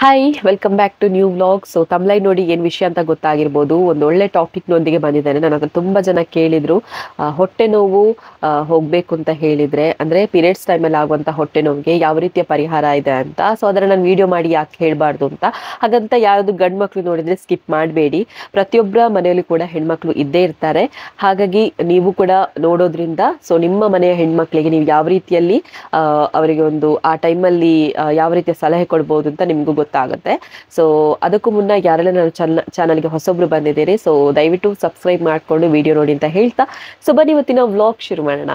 Hi welcome back to new vlog. So ತಮ್ಲೈ ನೋಡಿ ಏನು ವಿಷಯ ಅಂತ ಗೊತ್ತಾಗಿರ್ಬೋದು. ಒಂದು ಒಳ್ಳೆ ಟಾಪಿಕ್ನೊಂದಿಗೆ ಬಂದಿದ್ದೇನೆ. ನನ್ನ ತುಂಬ ಜನ ಕೇಳಿದರು ಹೊಟ್ಟೆ ನೋವು ಹೋಗಬೇಕು ಅಂತ ಹೇಳಿದರೆ, ಅಂದರೆ ಪೀರಿಯಡ್ಸ್ ಟೈಮಲ್ಲಿ ಆಗುವಂಥ ಹೊಟ್ಟೆ ನೋವಿಗೆ ಯಾವ ರೀತಿಯ ಪರಿಹಾರ ಇದೆ ಅಂತ. ಸೊ ಅದನ್ನು ನಾನು ವೀಡಿಯೋ ಮಾಡಿ ಯಾಕೆ ಹೇಳಬಾರ್ದು ಅಂತ. ಹಾಗಂತ ಯಾವುದು ಗಂಡು ಮಕ್ಕಳು ನೋಡಿದರೆ ಸ್ಕಿಪ್ ಮಾಡಬೇಡಿ. ಪ್ರತಿಯೊಬ್ಬರ ಮನೆಯಲ್ಲಿ ಕೂಡ ಹೆಣ್ಮಕ್ಳು ಇದ್ದೇ ಇರ್ತಾರೆ. ಹಾಗಾಗಿ ನೀವು ಕೂಡ ನೋಡೋದ್ರಿಂದ ಸೊ ನಿಮ್ಮ ಮನೆಯ ಹೆಣ್ಮಕ್ಳಿಗೆ ನೀವು ಯಾವ ರೀತಿಯಲ್ಲಿ ಅವರಿಗೆ ಒಂದು ಆ ಟೈಮಲ್ಲಿ ಯಾವ ರೀತಿಯ ಸಲಹೆ ಕೊಡ್ಬೋದು ಅಂತ ನಿಮಗೂ ಗೊತ್ತಾಗುತ್ತೆ. ಸೊ ಅದಕ್ಕೂ ಮುನ್ನ ಯಾರೆಲ್ಲ ನನ್ನ ಚಾನಲ್ಗೆ ಹೊಸೊಬ್ರು ಬಂದಿದ್ದೀರಿ, ಸೊ ದಯವಿಟ್ಟು ಸಬ್ಸ್ಕ್ರೈಬ್ ಮಾಡಿಕೊಂಡು ವಿಡಿಯೋ ನೋಡಿ ಅಂತ ಹೇಳ್ತಾ, ಸೊ ಬನ್ನಿ ಇವತ್ತಿನ ವ್ಲಾಗ್ ಶುರು ಮಾಡೋಣ.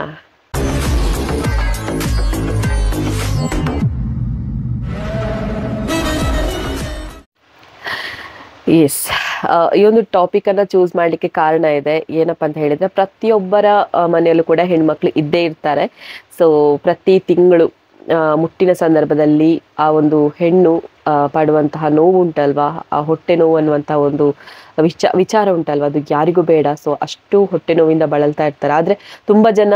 ಎಸ್, ಈ ಒಂದು ಟಾಪಿಕನ್ನು ಚೂಸ್ ಮಾಡಲಿಕ್ಕೆ ಕಾರಣ ಇದೆ. ಏನಪ್ಪ ಅಂತ ಹೇಳಿದರೆ, ಪ್ರತಿಯೊಬ್ಬರ ಮನೆಯಲ್ಲೂ ಕೂಡ ಹೆಣ್ಮಕ್ಳು ಇದ್ದೇ ಇರ್ತಾರೆ. ಸೊ ಪ್ರತಿ ತಿಂಗಳು ಮುಟ್ಟಿನ ಸಂದರ್ಭದಲ್ಲಿ ಆ ಒಂದು ಹೆಣ್ಣು ಪಡುವಂತಹ ನೋವು ಉಂಟಲ್ವಾ, ಆ ಹೊಟ್ಟೆ ನೋವು ಅನ್ನುವಂಥ ಒಂದು ವಿಚಾರ ಉಂಟಲ್ವ, ಅದು ಯಾರಿಗೂ ಬೇಡ. ಸೊ ಅಷ್ಟು ಹೊಟ್ಟೆ ನೋವಿಂದ ಬಳಲ್ತಾ ಇರ್ತಾರೆ. ಆದರೆ ತುಂಬ ಜನ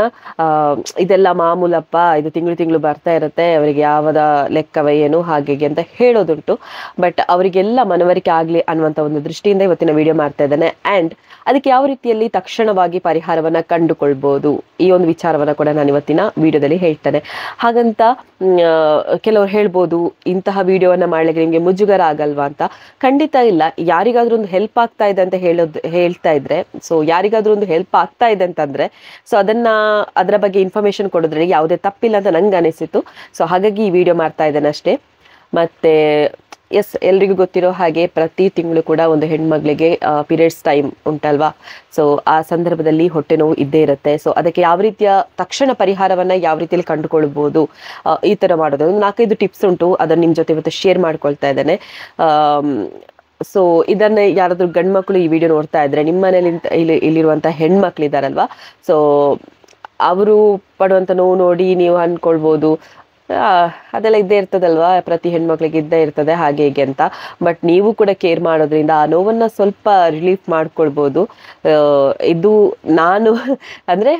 ಇದೆಲ್ಲ ಮಾಮೂಲಪ್ಪ, ಇದು ತಿಂಗಳು ಬರ್ತಾ ಇರುತ್ತೆ, ಅವರಿಗೆ ಯಾವದ ಲೆಕ್ಕವೇ ಏನು ಹಾಗೆ ಅಂತ ಹೇಳೋದುಂಟು. ಬಟ್ ಅವರಿಗೆಲ್ಲ ಮನವರಿಕೆ ಆಗಲಿ ಅನ್ನುವಂಥ ಒಂದು ದೃಷ್ಟಿಯಿಂದ ಇವತ್ತಿನ ವಿಡಿಯೋ ಮಾಡ್ತಾ ಇದ್ದಾನೆ. ಆ್ಯಂಡ್ ಅದಕ್ಕೆ ಯಾವ ರೀತಿಯಲ್ಲಿ ತಕ್ಷಣವಾಗಿ ಪರಿಹಾರವನ್ನು ಕಂಡುಕೊಳ್ಬೋದು, ಈ ಒಂದು ವಿಚಾರವನ್ನು ಕೂಡ ನಾನು ಇವತ್ತಿನ ವಿಡಿಯೋದಲ್ಲಿ ಹೇಳ್ತೇನೆ. ಹಾಗಂತ ಕೆಲವರು ಹೇಳ್ಬೋದು, ಇಂತಹ ವಿಡಿಯೋವನ್ನು ಮಾಡ್ಲಿಕ್ಕೆ ನಿಮಗೆ ಮುಜುಗರ ಆಗಲ್ವಾ ಅಂತ. ಖಂಡಿತ ಇಲ್ಲ. ಯಾರಿಗಾದ್ರೂ ಒಂದು ಹೆಲ್ಪ್ ಆಗ್ತಾ ಇದೆ ಅಂತ ಹೇಳ್ತಾ ಇದ್ರೆ, ಸೊ ಯಾರಿಗಾದ್ರೂ ಒಂದು ಹೆಲ್ಪ್ ಆಗ್ತಾ ಇದೆ ಅಂತಂದ್ರೆ, ಸೊ ಅದರ ಬಗ್ಗೆ ಇನ್ಫಾರ್ಮೇಶನ್ ಕೊಡೋದ್ರಲ್ಲಿ ಯಾವುದೇ ತಪ್ಪಿಲ್ಲ ಅಂತ ನಂಗೆ ಅನಿಸಿತು. ಸೊ ಹಾಗಾಗಿ ಈ ವಿಡಿಯೋ ಮಾಡ್ತಾ ಇದ್ದೇನೆ ಅಷ್ಟೇ. ಮತ್ತೆ ಎಸ್, ಎಲ್ರಿಗೂ ಗೊತ್ತಿರೋ ಹಾಗೆ ಪ್ರತಿ ತಿಂಗಳು ಕೂಡ ಒಂದು ಹೆಣ್ಮಗಳಿಗೆ ಪೀರಿಯಡ್ಸ್ ಟೈಮ್ ಉಂಟಲ್ವಾ, ಸೊ ಆ ಸಂದರ್ಭದಲ್ಲಿ ಹೊಟ್ಟೆ ನೋವು ಇದ್ದೇ ಇರುತ್ತೆ. ಸೊ ಅದಕ್ಕೆ ಯಾವ ರೀತಿಯ ತಕ್ಷಣ ಪರಿಹಾರವನ್ನು ಯಾವ ರೀತಿಯಲ್ಲಿ ಕಂಡುಕೊಳ್ಬೋದು, ಈ ಥರ ಮಾಡೋದು ಒಂದು 4-5 ಟಿಪ್ಸ್ ಉಂಟು. ಅದನ್ನು ನಿಮ್ಮ ಜೊತೆ ಇವತ್ತು ಶೇರ್ ಮಾಡ್ಕೊಳ್ತಾ ಇದ್ದೇನೆ. ಸೊ ಇದನ್ನು ಯಾರಾದರೂ ಗಂಡು ಮಕ್ಕಳು ಈ ವಿಡಿಯೋ ನೋಡ್ತಾ ಇದ್ರೆ, ನಿಮ್ಮ ಮನೇಲಿ ಇಲ್ಲಿರುವಂಥ ಹೆಣ್ಮಕ್ಳಿದಾರಲ್ವಾ, ಸೊ ಅವರು ಪಡುವಂಥ ನೋವು ನೋಡಿ ನೀವು ಅಂದ್ಕೊಳ್ಬೋದು, ಅದೆಲ್ಲ ಇದ್ದೇ ಇರ್ತದಲ್ವಾ, ಪ್ರತಿ ಹೆಣ್ಮಕ್ಳಿಗೆ ಇದ್ದೇ ಇರ್ತದೆ ಹಾಗೆ ಹೀಗೆ ಅಂತ. ಬಟ್ ನೀವು ಕೂಡ ಕೇರ್ ಮಾಡೋದ್ರಿಂದ ಆ ನೋವನ್ನು ಸ್ವಲ್ಪ ರಿಲೀಫ್ ಮಾಡ್ಕೊಳ್ಬೋದು. ಇದು ನಾನು ಅಂದರೆ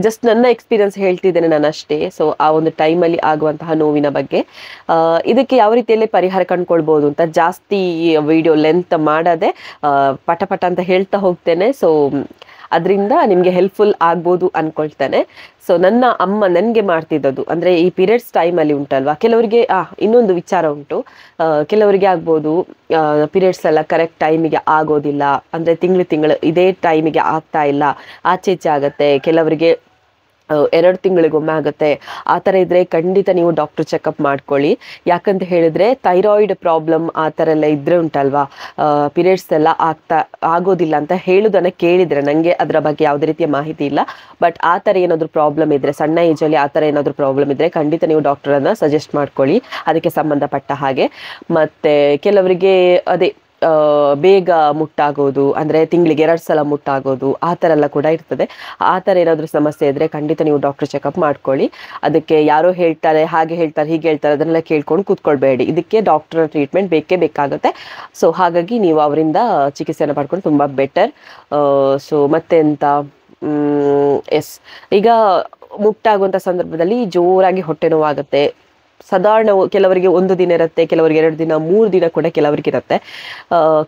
ಜಸ್ಟ್ ನನ್ನ ಎಕ್ಸ್ಪೀರಿಯನ್ಸ್ ಹೇಳ್ತಿದ್ದೇನೆ ನಾನು ಅಷ್ಟೇ. ಸೊ ಆ ಒಂದು ಟೈಮಲ್ಲಿ ಆಗುವಂತಹ ನೋವಿನ ಬಗ್ಗೆ ಇದಕ್ಕೆ ಯಾವ ರೀತಿಯಲ್ಲಿ ಪರಿಹಾರ ಕಂಡುಕೊಳ್ಬೋದು ಅಂತ ಜಾಸ್ತಿ ವಿಡಿಯೋ ಲೆಂತ್ ಮಾಡದೆ ಪಟ ಅಂತ ಹೇಳ್ತಾ ಹೋಗ್ತೇನೆ. ಸೊ ಅದರಿಂದ ನಿಮಗೆ ಹೆಲ್ಪ್ಫುಲ್ ಆಗ್ಬೋದು ಅಂದ್ಕೊಳ್ತೇನೆ. ಸೊ ನನ್ನ ಅಮ್ಮ ನನಗೆ ಮಾಡ್ತಿದ್ದದ್ದು ಅಂದರೆ, ಈ ಪೀರಿಯಡ್ಸ್ ಟೈಮಲ್ಲಿ ಉಂಟಲ್ವಾ, ಕೆಲವರಿಗೆ ಇನ್ನೊಂದು ವಿಚಾರ ಉಂಟು. ಕೆಲವರಿಗೆ ಆಗ್ಬೋದು ಪೀರಿಯಡ್ಸ್ ಎಲ್ಲ ಕರೆಕ್ಟ್ ಟೈಮಿಗೆ ಆಗೋದಿಲ್ಲ, ಅಂದರೆ ತಿಂಗಳು ಇದೇ ಟೈಮಿಗೆ ಆಗ್ತಾ ಇಲ್ಲ, ಆಚೆ ಈಚೆ ಆಗುತ್ತೆ. ಕೆಲವರಿಗೆ 2 ತಿಂಗಳಿಗೊಮ್ಮೆ ಆಗುತ್ತೆ. ಆ ಥರ ಇದ್ದರೆ ಖಂಡಿತ ನೀವು ಡಾಕ್ಟರ್ ಚೆಕಪ್ ಮಾಡ್ಕೊಳ್ಳಿ. ಯಾಕಂತ ಹೇಳಿದರೆ ಥೈರಾಯ್ಡ್ ಪ್ರಾಬ್ಲಮ್ ಆ ಥರ ಎಲ್ಲ ಇದ್ದರೆ ಉಂಟಲ್ವಾ, ಪೀರಿಯಡ್ಸ್ ಎಲ್ಲ ಆಗೋದಿಲ್ಲ ಅಂತ ಹೇಳೋದನ್ನು ಕೇಳಿದರೆ, ನನಗೆ ಅದರ ಬಗ್ಗೆ ಯಾವುದೇ ರೀತಿಯ ಮಾಹಿತಿ ಇಲ್ಲ. ಬಟ್ ಆ ಥರ ಏನಾದರೂ ಪ್ರಾಬ್ಲಮ್ ಇದ್ದರೆ, ಸಣ್ಣ ಏಜಲ್ಲಿ ಆ ಥರ ಏನಾದರೂ ಪ್ರಾಬ್ಲಮ್ ಇದ್ದರೆ ಖಂಡಿತ ನೀವು ಡಾಕ್ಟರನ್ನು ಸಜೆಸ್ಟ್ ಮಾಡ್ಕೊಳ್ಳಿ ಅದಕ್ಕೆ ಸಂಬಂಧಪಟ್ಟ ಹಾಗೆ. ಮತ್ತು ಕೆಲವರಿಗೆ ಅದೇ ಬೇಗ ಮುಟ್ಟಾಗೋದು, ಅಂದರೆ ತಿಂಗಳಿಗೆ 2 ಸಲ ಮುಟ್ಟಾಗೋದು, ಆ ಥರ ಎಲ್ಲ ಕೂಡ ಇರ್ತದೆ. ಆ ಥರ ಏನಾದರೂ ಸಮಸ್ಯೆ ಇದ್ದರೆ ಖಂಡಿತ ನೀವು ಡಾಕ್ಟರ್ ಚೆಕಪ್ ಮಾಡ್ಕೊಳ್ಳಿ. ಅದಕ್ಕೆ ಯಾರೋ ಹೇಳ್ತಾರೆ, ಹಾಗೆ ಹೇಳ್ತಾರೆ, ಹೀಗೆ ಹೇಳ್ತಾರೆ, ಅದನ್ನೆಲ್ಲ ಕೇಳ್ಕೊಂಡು ಕೂತ್ಕೊಳ್ಬೇಡಿ. ಇದಕ್ಕೆ ಡಾಕ್ಟರ್ ಟ್ರೀಟ್ಮೆಂಟ್ ಬೇಕಾಗುತ್ತೆ. ಸೊ ಹಾಗಾಗಿ ನೀವು ಅವರಿಂದ ಚಿಕಿತ್ಸೆಯನ್ನು ಪಡ್ಕೊಂಡು ತುಂಬ ಬೆಟರ್. ಸೊ ಮತ್ತೆ ಎಂತ, ಎಸ್, ಈಗ ಮುಟ್ಟಾಗುವಂಥ ಸಂದರ್ಭದಲ್ಲಿ ಜೋರಾಗಿ ಹೊಟ್ಟೆ ನೋವಾಗುತ್ತೆ. ಸಾಧಾರಣ ಕೆಲವರಿಗೆ 1 ದಿನ ಇರುತ್ತೆ, ಕೆಲವರಿಗೆ 2 ದಿನ 3 ದಿನ ಕೂಡ ಕೆಲವರಿಗೆ ಇರುತ್ತೆ.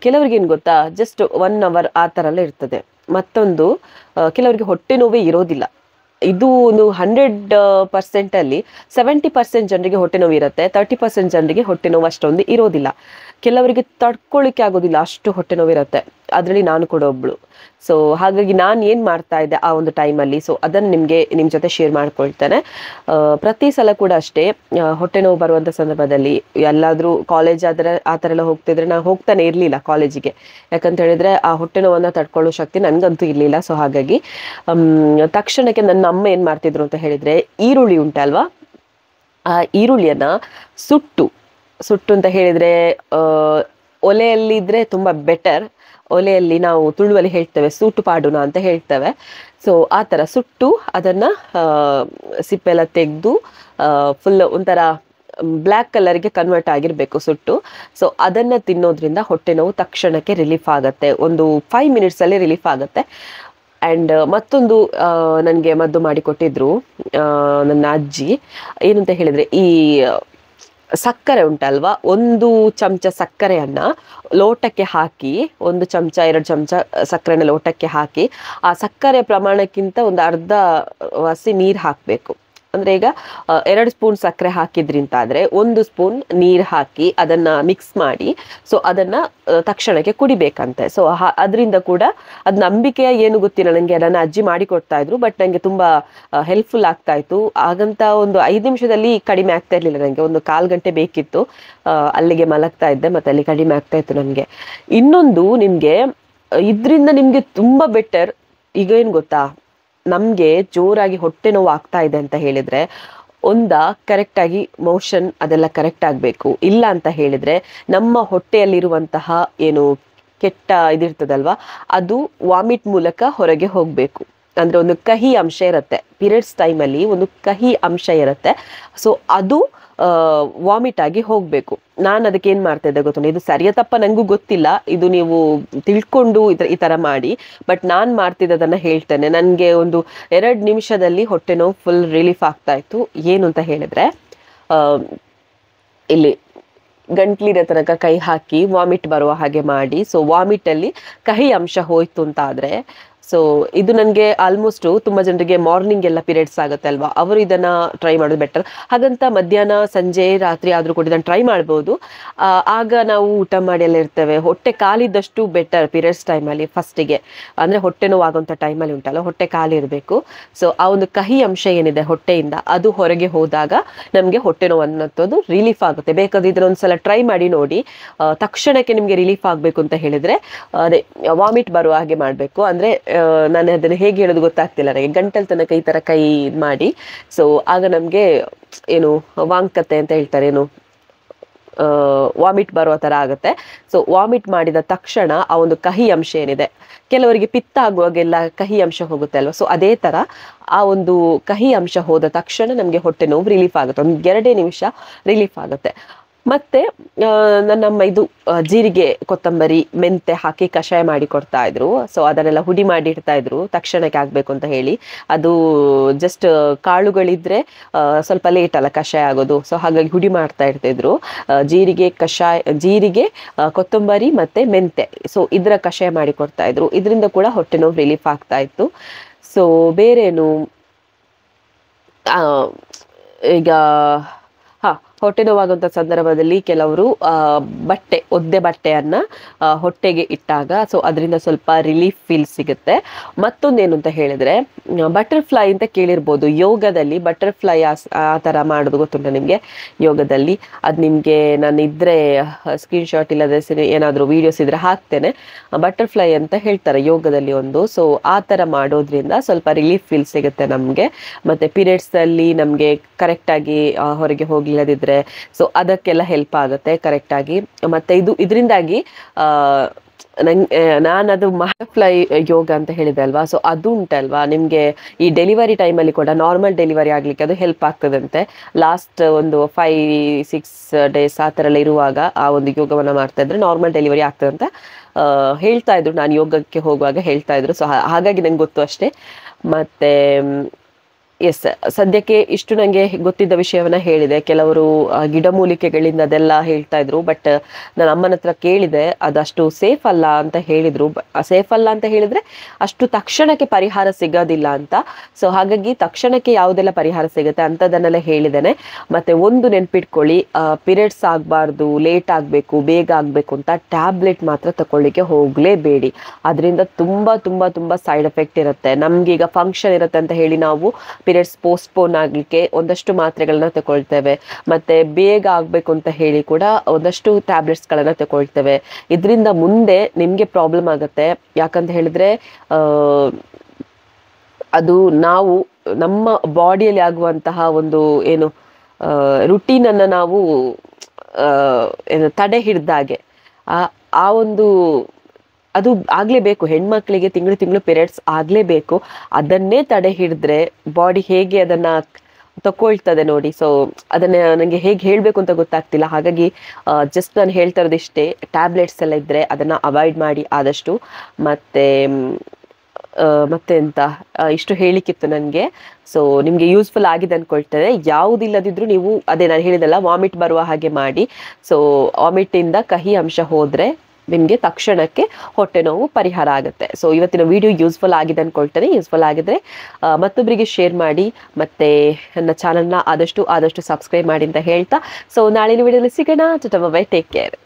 ಕೆಲವರಿಗೆ ಏನು ಗೊತ್ತಾ, ಜಸ್ಟ್ 1 hour ಆ ಥರ ಎಲ್ಲ ಇರ್ತದೆ. ಮತ್ತೊಂದು ಕೆಲವರಿಗೆ ಹೊಟ್ಟೆ ನೋವೇ ಇರೋದಿಲ್ಲ. ಇದು ಒಂದು 100% 70% ಜನರಿಗೆ ಹೊಟ್ಟೆ ನೋವು ಇರುತ್ತೆ, 30% ಜನರಿಗೆ ಹೊಟ್ಟೆ ನೋವು ಅಷ್ಟೊಂದು ಇರೋದಿಲ್ಲ. ಕೆಲವರಿಗೆ ತಡ್ಕೊಳ್ಳಿಕ್ಕೆ ಆಗೋದಿಲ್ಲ, ಅಷ್ಟು ಹೊಟ್ಟೆ ನೋವು ಇರುತ್ತೆ. ಅದರಲ್ಲಿ ನಾನು ಕೂಡ ಒಬ್ಳು. ಸೊ ಹಾಗಾಗಿ ನಾನು ಏನು ಮಾಡ್ತಾ ಇದ್ದೆ ಆ ಒಂದು ಟೈಮಲ್ಲಿ, ಸೊ ಅದನ್ನು ನಿಮ್ಮ ಜೊತೆ ಶೇರ್ ಮಾಡ್ಕೊಳ್ತೇನೆ. ಪ್ರತಿ ಸಲ ಕೂಡ ಅಷ್ಟೇ, ಹೊಟ್ಟೆ ನೋವು ಬರುವಂಥ ಸಂದರ್ಭದಲ್ಲಿ ಎಲ್ಲಾದರೂ ಕಾಲೇಜ್ ಆದರೆ ಆ ಥರ ಎಲ್ಲ ಹೋಗ್ತಿದ್ರೆ ನಾನು ಹೋಗ್ತಾನೆ ಇರಲಿಲ್ಲ ಕಾಲೇಜಿಗೆ. ಯಾಕಂತ ಹೇಳಿದರೆ ಆ ಹೊಟ್ಟೆ ನೋವನ್ನು ತಡ್ಕೊಳ್ಳೋ ಶಕ್ತಿ ನನಗಂತೂ ಇರಲಿಲ್ಲ. ಸೊ ಹಾಗಾಗಿ ತಕ್ಷಣಕ್ಕೆ ನನ್ನ ಅಮ್ಮ ಏನು ಮಾಡ್ತಿದ್ರು ಅಂತ ಹೇಳಿದರೆ, ಈರುಳ್ಳಿ ಉಂಟಲ್ವಾ, ಆ ಈರುಳ್ಳಿಯನ್ನು ಸುಟ್ಟು ಅಂತ ಹೇಳಿದರೆ ಒಲೆಯಲ್ಲಿದ್ದರೆ ತುಂಬ ಬೆಟರ್. ಒಲೆಯಲ್ಲಿ ನಾವು ತುಳುವಲ್ಲಿ ಹೇಳ್ತೇವೆ ಸೂಟು ಪಾಡುನ ಅಂತ ಹೇಳ್ತೇವೆ. ಸೊ ಆ ಥರ ಸುಟ್ಟು ಅದನ್ನು ಸಿಪ್ಪೆಲ್ಲ ತೆಗೆದು ಫುಲ್ ಒಂಥರ ಬ್ಲ್ಯಾಕ್ ಕಲರ್ಗೆ ಕನ್ವರ್ಟ್ ಆಗಿರಬೇಕು ಸುಟ್ಟು. ಸೊ ಅದನ್ನು ತಿನ್ನೋದ್ರಿಂದ ಹೊಟ್ಟೆ ನೋವು ತಕ್ಷಣಕ್ಕೆ ರಿಲೀಫ್ ಆಗುತ್ತೆ, ಒಂದು 5 ಮಿನಿಟ್ಸಲ್ಲಿ ರಿಲೀಫ್ ಆಗುತ್ತೆ. ಆ್ಯಂಡ್ ಮತ್ತೊಂದು ನನಗೆ ಮದ್ದು ಮಾಡಿಕೊಟ್ಟಿದ್ರು ನನ್ನ ಅಜ್ಜಿ. ಏನಂತ ಹೇಳಿದರೆ, ಈ ಸಕ್ಕರೆ ಉಂಟಲ್ವಾ, 1 ಚಮಚ ಸಕ್ಕರೆಯನ್ನ ಲೋಟಕ್ಕೆ ಹಾಕಿ, 1 ಚಮಚ 2 ಚಮಚ ಸಕ್ಕರೆನ ಲೋಟಕ್ಕೆ ಹಾಕಿ, ಆ ಸಕ್ಕರೆ ಪ್ರಮಾಣಕ್ಕಿಂತ ಒಂದು ಅರ್ಧ ವಾಸಿ ನೀರು ಹಾಕಬೇಕು. ಅಂದ್ರೆ ಈಗ 2 ಸ್ಪೂನ್ ಸಕ್ಕರೆ ಹಾಕಿದ್ರಿಂತಾದ್ರೆ 1 ಸ್ಪೂನ್ ನೀರು ಹಾಕಿ ಅದನ್ನ ಮಿಕ್ಸ್ ಮಾಡಿ, ಸೊ ಅದನ್ನ ತಕ್ಷಣಕ್ಕೆ ಕುಡಿಬೇಕಂತೆ. ಸೊ ಅದರಿಂದ ಕೂಡ ಅದ್ ನಂಬಿಕೆಯ ಏನು ಗೊತ್ತಿಲ್ಲ ನನಗೆ, ನನ್ನ ಅಜ್ಜಿ ಮಾಡಿ ಕೊಡ್ತಾ ಇದ್ರು, ಬಟ್ ನಂಗೆ ತುಂಬಾ ಹೆಲ್ಪ್ಫುಲ್ ಆಗ್ತಾ ಇತ್ತು. ಹಾಗಂತ ಒಂದು 5 ನಿಮಿಷದಲ್ಲಿ ಕಡಿಮೆ ಆಗ್ತಾ ಇರ್ಲಿಲ್ಲ, ನಂಗೆ ಒಂದು 1/4 ಗಂಟೆ ಬೇಕಿತ್ತು. ಅಲ್ಲಿಗೆ ಮಲಗ್ತಾ ಇದ್ದೆ, ಮತ್ತೆ ಅಲ್ಲಿ ಕಡಿಮೆ ಆಗ್ತಾ ಇತ್ತು ನನಗೆ. ಇನ್ನೊಂದು ನಿಮ್ಗೆ ಇದ್ರಿಂದ ನಿಮ್ಗೆ ತುಂಬಾ ಬೆಟರ್. ಈಗ ಏನ್ ಗೊತ್ತಾ, ನಮ್ಗೆ ಜೋರಾಗಿ ಹೊಟ್ಟೆ ನೋವು ಆಗ್ತಾ ಇದೆ ಅಂತ ಹೇಳಿದ್ರೆ, ಕರೆಕ್ಟ್ ಆಗಿ ಮೋಷನ್ ಅದೆಲ್ಲ ಕರೆಕ್ಟ್ ಆಗ್ಬೇಕು. ಇಲ್ಲ ಅಂತ ಹೇಳಿದ್ರೆ ನಮ್ಮ ಹೊಟ್ಟೆಯಲ್ಲಿರುವಂತಹ ಏನು ಕೆಟ್ಟ ಇದಿರ್ತದಲ್ವಾ, ಅದು ವಾಮಿಟ್ ಮೂಲಕ ಹೊರಗೆ ಹೋಗ್ಬೇಕು. ಅಂದ್ರೆ ಒಂದು ಕಹಿ ಅಂಶ ಇರುತ್ತೆ, ಪೀರಿಯಡ್ಸ್ ಟೈಮಲ್ಲಿ ಒಂದು ಕಹಿ ಅಂಶ ಇರುತ್ತೆ. ಸೊ ಅದು ವಾಮಿಟ್ ಆಗಿ ಹೋಗ್ಬೇಕು. ನಾನು ಅದಕ್ಕೆ ಏನ್ ಮಾಡ್ತಾ ಇದ್ದೆ ಗೊತ್ತ, ಇದು ಸರಿಯ ತಪ್ಪ ನಂಗೂ ಗೊತ್ತಿಲ್ಲ, ಇದು ನೀವು ತಿಳ್ಕೊಂಡು ಈ ತರ ಮಾಡಿ. ಬಟ್ ನಾನ್ ಮಾಡ್ತಿದ್ದದನ್ನ ಹೇಳ್ತೇನೆ. ನನ್ಗೆ ಒಂದು 2 ನಿಮಿಷದಲ್ಲಿ ಹೊಟ್ಟೆ ನೋವು ಫುಲ್ ರಿಲೀಫ್ ಆಗ್ತಾ ಇತ್ತು. ಏನು ಅಂತ ಹೇಳಿದ್ರೆ, ಇಲ್ಲಿ ಗಂಟ್ಲಿನ ತನಕ ಕೈ ಹಾಕಿ ವಾಮಿಟ್ ಬರುವ ಹಾಗೆ ಮಾಡಿ, ಸೊ ವಾಮಿಟ್ ಅಲ್ಲಿ ಕಹಿ ಅಂಶ ಹೋಯ್ತು ಅಂತ ಆದ್ರೆ, ಸೊ ಇದು ನನಗೆ ಆಲ್ಮೋಸ್ಟ್ ತುಂಬಾ ಜನರಿಗೆ ಮಾರ್ನಿಂಗ್ ಎಲ್ಲ ಪೀರಿಯಡ್ಸ್ ಆಗುತ್ತೆ ಅಲ್ವಾ, ಅವರು ಇದನ್ನ ಟ್ರೈ ಮಾಡೋದು ಬೆಟರ್. ಹಾಗಂತ ಮಧ್ಯಾಹ್ನ ಸಂಜೆ ರಾತ್ರಿ ಆದ್ರೂ ಕೂಡ ಇದನ್ನ ಟ್ರೈ ಮಾಡ್ಬೋದು. ಆಗ ನಾವು ಊಟ ಮಾಡಿ ಎಲ್ಲ ಇರ್ತೇವೆ, ಹೊಟ್ಟೆ ಖಾಲಿದ್ದಷ್ಟು ಬೆಟರ್ ಪೀರಿಯಡ್ಸ್ ಟೈಮಲ್ಲಿ. ಫಸ್ಟಿಗೆ ಅಂದ್ರೆ ಹೊಟ್ಟೆ ನೋವಾಗುವಂಥ ಟೈಮಲ್ಲಿ ಉಂಟಲ್ಲ, ಹೊಟ್ಟೆ ಖಾಲಿ ಇರಬೇಕು. ಸೊ ಆ ಒಂದು ಕಹಿ ಅಂಶ ಏನಿದೆ ಹೊಟ್ಟೆಯಿಂದ, ಅದು ಹೊರಗೆ ಹೋದಾಗ ನಮಗೆ ಹೊಟ್ಟೆ ನೋವು ಅನ್ನೋದು ರಿಲೀಫ್ ಆಗುತ್ತೆ. ಬೇಕಾದ್ರೆ ಇದನ್ನ ಒಂದ್ಸಲ ಟ್ರೈ ಮಾಡಿ ನೋಡಿ. ತಕ್ಷಣಕ್ಕೆ ನಿಮ್ಗೆ ರಿಲೀಫ್ ಆಗ್ಬೇಕು ಅಂತ ಹೇಳಿದ್ರೆ ಅದೇ ವಾಮಿಟ್ ಬರುವ ಹಾಗೆ ಮಾಡ್ಬೇಕು. ಅಂದ್ರೆ ನಾನು ಅದನ್ನ ಹೇಗೆ ಹೇಳೋದು ಗೊತ್ತಾಗ್ತಿಲ್ಲ ನನಗೆ, ಗಂಟಲ್ ತನಕ ಈ ತರ ಕೈ ಮಾಡಿ, ಸೊ ಆಗ ನಮ್ಗೆ ಏನು ವಾಂಕತೆ ಅಂತ ಹೇಳ್ತಾರೆ, ಏನು ವಾಮಿಟ್ ಬರುವ ತರ ಆಗುತ್ತೆ. ಸೊ ವಾಮಿಟ್ ಮಾಡಿದ ತಕ್ಷಣ ಆ ಒಂದು ಕಹಿ ಅಂಶ ಏನಿದೆ, ಕೆಲವರಿಗೆ ಪಿತ್ತ ಆಗುವಾಗೆಲ್ಲ ಕಹಿ ಅಂಶ ಹೋಗುತ್ತೆ ಅಲ್ವಾ, ಸೊ ಅದೇ ತರ ಆ ಒಂದು ಕಹಿ ಅಂಶ ಹೋದ ತಕ್ಷಣ ನಮ್ಗೆ ಹೊಟ್ಟೆ ನೋವು ರಿಲೀಫ್ ಆಗುತ್ತೆ. ಒಂದು 2 ನಿಮಿಷ ರಿಲೀಫ್ ಆಗುತ್ತೆ. ಮತ್ತೆ ನನ್ನಮ್ಮ ಇದು ಜೀರಿಗೆ, ಕೊತ್ತಂಬರಿ, ಮೆಂತೆ ಹಾಕಿ ಕಷಾಯ ಮಾಡಿ ಕೊಡ್ತಾ ಇದ್ರು. ಸೊ ಅದನ್ನೆಲ್ಲ ಹುಡಿ ಮಾಡಿ ಇಡ್ತಾ ಇದ್ರು ತಕ್ಷಣಕ್ಕೆ ಆಗ್ಬೇಕು ಅಂತ ಹೇಳಿ. ಅದು ಜಸ್ಟ್ ಕಾಳುಗಳಿದ್ರೆ ಸ್ವಲ್ಪ ಲೇಟ್ ಅಲ್ಲ ಕಷಾಯ ಆಗೋದು, ಸೊ ಹಾಗಾಗಿ ಹುಡಿ ಮಾಡ್ತಾ ಇರ್ತಿದ್ರು. ಜೀರಿಗೆ, ಕೊತ್ತಂಬರಿ ಮತ್ತೆ ಮೆಂತೆ, ಸೊ ಇದರ ಕಷಾಯ ಮಾಡಿ ಕೊಡ್ತಾ ಇದ್ರು. ಇದರಿಂದ ಕೂಡ ಹೊಟ್ಟೆ ನೋವು ರಿಲೀಫ್ ಆಗ್ತಾ ಇತ್ತು. ಸೊ ಬೇರೇನು, ಈಗ ಹೊಟ್ಟೆ ನೋವಾಗುವಂಥ ಸಂದರ್ಭದಲ್ಲಿ ಕೆಲವರು ಒದ್ದೆ ಬಟ್ಟೆಯನ್ನ ಹೊಟ್ಟೆಗೆ ಇಟ್ಟಾಗ, ಸೊ ಅದರಿಂದ ಸ್ವಲ್ಪ ರಿಲೀಫ್ ಫೀಲ್ ಸಿಗುತ್ತೆ. ಮತ್ತೊಂದೇನು ಅಂತ ಹೇಳಿದ್ರೆ, ಬಟರ್ಫ್ಲೈ ಅಂತ ಕೇಳಿರ್ಬೋದು. ಯೋಗದಲ್ಲಿ ಬಟರ್ಫ್ಲೈ ಆ ಥರ ಮಾಡೋದು ಗೊತ್ತುಂಟ ನಿಮಗೆ ಯೋಗದಲ್ಲಿ. ಅದು ನಿಮಗೆ ನಾನು ಇದ್ರೆ ಸ್ಕ್ರೀನ್ ಶಾಟ್ ಇಲ್ಲದೆ ಏನಾದರೂ ವಿಡಿಯೋಸ್ ಇದ್ರೆ ಹಾಕ್ತೇನೆ. ಬಟರ್ಫ್ಲೈ ಅಂತ ಹೇಳ್ತಾರೆ ಯೋಗದಲ್ಲಿ ಒಂದು. ಸೊ ಆ ಥರ ಮಾಡೋದ್ರಿಂದ ಸ್ವಲ್ಪ ರಿಲೀಫ್ ಫೀಲ್ ಸಿಗುತ್ತೆ ನಮಗೆ. ಮತ್ತು ಪೀರಿಯಡ್ಸಲ್ಲಿ ನಮಗೆ ಕರೆಕ್ಟಾಗಿ ಹೊರಗೆ ಹೋಗ್ಲಿಲ್ಲದಿದ್ರೆ, ಸೊ ಅದಕ್ಕೆಲ್ಲ ಹೆಲ್ಪ್ ಆಗುತ್ತೆ ಕರೆಕ್ಟಾಗಿ. ಮತ್ತೆ ಇದರಿಂದಾಗಿ ನಾನದು ಬಟರ್ಫ್ಲೈ ಯೋಗ ಅಂತ ಹೇಳಿದೆ ಅಲ್ವಾ, ಸೊ ಅದು ಉಂಟಲ್ವಾ ನಿಮಗೆ ಈ ಡೆಲಿವರಿ ಟೈಮಲ್ಲಿ ಕೂಡ, ನಾರ್ಮಲ್ ಡೆಲಿವರಿ ಆಗಲಿಕ್ಕೆ ಅದು ಹೆಲ್ಪ್ ಆಗ್ತದಂತೆ. ಲಾಸ್ಟ್ ಒಂದು 5-6 ಡೇಸ್ ಆ ಥರ ಎಲ್ಲ ಇರುವಾಗ ಆ ಒಂದು ಯೋಗವನ್ನು ಮಾಡ್ತಾ ಇದ್ರೆ ನಾರ್ಮಲ್ ಡೆಲಿವರಿ ಆಗ್ತದಂತ ಹೇಳ್ತಾ ಇದ್ರು. ನಾನು ಯೋಗಕ್ಕೆ ಹೋಗುವಾಗ ಹೇಳ್ತಾ ಇದ್ರು. ಸೊ ಹಾಗಾಗಿ ನಂಗೆ ಗೊತ್ತು ಅಷ್ಟೇ. ಮತ್ತೆ ಎಸ್, ಸದ್ಯಕ್ಕೆ ಇಷ್ಟು ನನಗೆ ಗೊತ್ತಿದ್ದ ವಿಷಯವನ್ನ ಹೇಳಿದೆ. ಕೆಲವರು ಗಿಡಮೂಲಿಕೆಗಳಿಂದ ಅದೆಲ್ಲ ಹೇಳ್ತಾ ಇದ್ರು, ಬಟ್ ನಾನು ಅಮ್ಮನ ಹತ್ರ ಕೇಳಿದೆ, ಅದಷ್ಟು ಸೇಫ್ ಅಲ್ಲ ಅಂತ ಹೇಳಿದ್ರು. ಸೇಫ್ ಅಲ್ಲ ಅಂತ ಹೇಳಿದ್ರೆ ಅಷ್ಟು ತಕ್ಷಣಕ್ಕೆ ಪರಿಹಾರ ಸಿಗೋದಿಲ್ಲ ಅಂತ. ಸೊ ಹಾಗಾಗಿ ತಕ್ಷಣಕ್ಕೆ ಯಾವುದೆಲ್ಲ ಪರಿಹಾರ ಸಿಗುತ್ತೆ ಅಂಥದ್ದನ್ನೆಲ್ಲ ಹೇಳಿದ್ದೇನೆ. ಮತ್ತೆ ಒಂದು ನೆನ್ಪಿಟ್ಕೊಳ್ಳಿ, ಪೀರಿಯಡ್ಸ್ ಆಗಬಾರ್ದು, ಲೇಟ್ ಆಗಬೇಕು, ಬೇಗ ಆಗಬೇಕು ಅಂತ ಟ್ಯಾಬ್ಲೆಟ್ ಮಾತ್ರ ತಗೊಳ್ಳಿಕ್ಕೆ ಹೋಗಲೇಬೇಡಿ. ಅದರಿಂದ ತುಂಬ ತುಂಬ ತುಂಬ ಸೈಡ್ ಎಫೆಕ್ಟ್ ಇರುತ್ತೆ. ನಮ್ಗೀಗ ಫಂಕ್ಷನ್ ಇರುತ್ತೆ ಅಂತ ಹೇಳಿ ನಾವು ಪೀರಿಯಡ್ಸ್ ಪೋಸ್ಟ್ಪೋನ್ ಆಗಲಿಕ್ಕೆ ಒಂದಷ್ಟು ಮಾತ್ರೆಗಳನ್ನ ತಗೊಳ್ತೇವೆ. ಮತ್ತೆ ಬೇಗ ಆಗಬೇಕು ಅಂತ ಹೇಳಿ ಕೂಡ ಒಂದಷ್ಟು ಟ್ಯಾಬ್ಲೆಟ್ಸ್ಗಳನ್ನ ತಗೊಳ್ತೇವೆ. ಇದರಿಂದ ಮುಂದೆ ನಿಮಗೆ ಪ್ರಾಬ್ಲಮ್ ಆಗುತ್ತೆ. ಯಾಕಂತ ಹೇಳಿದ್ರೆ ಅದು ನಾವು ನಮ್ಮ ಬಾಡಿಯಲ್ಲಿ ಆಗುವಂತಹ ಒಂದು ಏನು ರುಟೀನನ್ನು ನಾವು ತಡೆ ಹಿಡ್ದಾಗೆ ಆ ಒಂದು ಅದು ಆಗಲೇಬೇಕು. ಹೆಣ್ಮಕ್ಳಿಗೆ ತಿಂಗಳು ಪೀರಿಯಡ್ಸ್ ಆಗಲೇಬೇಕು. ಅದನ್ನೇ ತಡೆ ಹಿಡಿದ್ರೆ ಬಾಡಿ ಹೇಗೆ ಅದನ್ನು ತಗೊಳ್ತದೆ ನೋಡಿ. ಸೊ ಅದನ್ನು ನನಗೆ ಹೇಗೆ ಹೇಳಬೇಕು ಅಂತ ಗೊತ್ತಾಗ್ತಿಲ್ಲ. ಹಾಗಾಗಿ ಜಸ್ಟ್ ನಾನು ಹೇಳ್ತಾ ಇರೋದಿಷ್ಟೇ, ಟ್ಯಾಬ್ಲೆಟ್ಸ್ ಎಲ್ಲ ಇದ್ದರೆ ಅದನ್ನು ಅವಾಯ್ಡ್ ಮಾಡಿ ಆದಷ್ಟು. ಮತ್ತು ಮತ್ತೆ ಎಂತ ಇಷ್ಟು ಹೇಳಿಕ್ಕಿತ್ತು ನನಗೆ. ಸೊ ನಿಮಗೆ ಯೂಸ್ಫುಲ್ ಆಗಿದೆ ಅಂದ್ಕೊಳ್ತೇನೆ. ಯಾವುದಿಲ್ಲದಿದ್ರೂ ನೀವು ಅದೇ ನಾನು ಹೇಳಿದಲ್ಲ, ವಾಮಿಟ್ ಬರುವ ಹಾಗೆ ಮಾಡಿ. ಸೊ ವಾಮಿಟಿಂದ ಕಹಿ ಅಂಶ ಹೋದರೆ ನಿಮಗೆ ತಕ್ಷಣಕ್ಕೆ ಹೊಟ್ಟೆ ನೋವು ಪರಿಹಾರ ಆಗುತ್ತೆ. ಸೊ ಇವತ್ತಿನ ವಿಡಿಯೋ ಯೂಸ್ಫುಲ್ ಆಗಿದೆ ಅಂದ್ಕೊಳ್ತೇನೆ. ಯೂಸ್ಫುಲ್ ಆಗಿದ್ರೆ ಮತ್ತೊಬ್ಬರಿಗೆ ಶೇರ್ ಮಾಡಿ, ಮತ್ತು ನನ್ನ ಚಾನಲ್ನ ಆದಷ್ಟು ಸಬ್ಸ್ಕ್ರೈಬ್ ಮಾಡಿ ಅಂತ ಹೇಳ್ತಾ, ಸೊ ನಾಳಿನ ವಿಡಿಯೋದಲ್ಲಿ ಸಿಗೋಣ. By, take care.